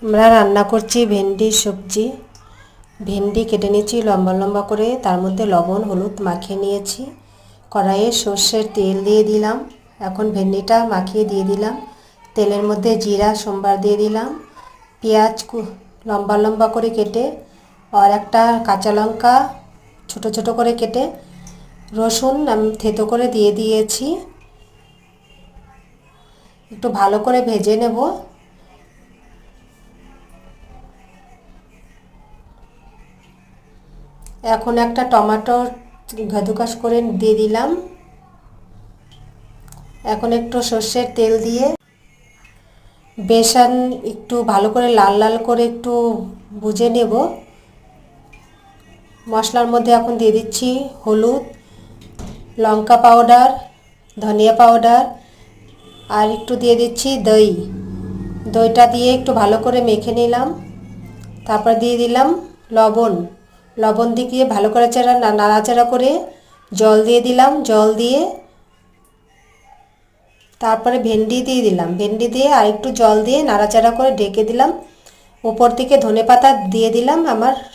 আমরা রান্না করছি ভেন্ডির সবজি। ভেন্ডি কেটে নিয়েছি লম্বা লম্বা করে, তার মধ্যে লবণ হলুদ মাখিয়ে নিয়েছি। কড়াইয়ে সর্ষের তেল দিয়ে দিলাম। এখন ভেন্ডিটা মাখিয়ে দিয়ে দিলাম। তেলের মধ্যে জিরা সম্বার দিয়ে দিলাম, পেঁয়াজ লম্বা লম্বা করে কেটে, আর একটা কাঁচা লঙ্কা ছোট ছোট করে কেটে, রসুন আমি থেতো করে দিয়ে দিয়েছি। একটু ভালো করে ভেজে নেব। এখন একটা টমেটো দুকাশ করে দিয়ে দিলাম। এখন একটু সর্ষের তেল দিয়ে বেসন একটু ভালো করে লাল লাল করে একটু ভুজে নেব। মশলার মধ্যে এখন দিয়ে দিচ্ছি হলুদ, লঙ্কা পাউডার, ধনিয়া পাউডার, আর একটু দিয়ে দিচ্ছি দই। দইটা দিয়ে একটু ভালো করে মেখে নিলাম। তারপর দিয়ে দিলাম লবণ। লবণ দিয়ে ভালো করে নাড়াচাড়া করে জল দিয়ে দিলাম। জল দিয়ে তারপরে ভেন্ডি দিয়ে দিলাম। ভেন্ডি দিয়ে আর একটু জল দিয়ে নাড়াচাড়া করে ঢেকে দিলাম। উপর থেকে ধনেপাতা দিয়ে দিলাম। আমার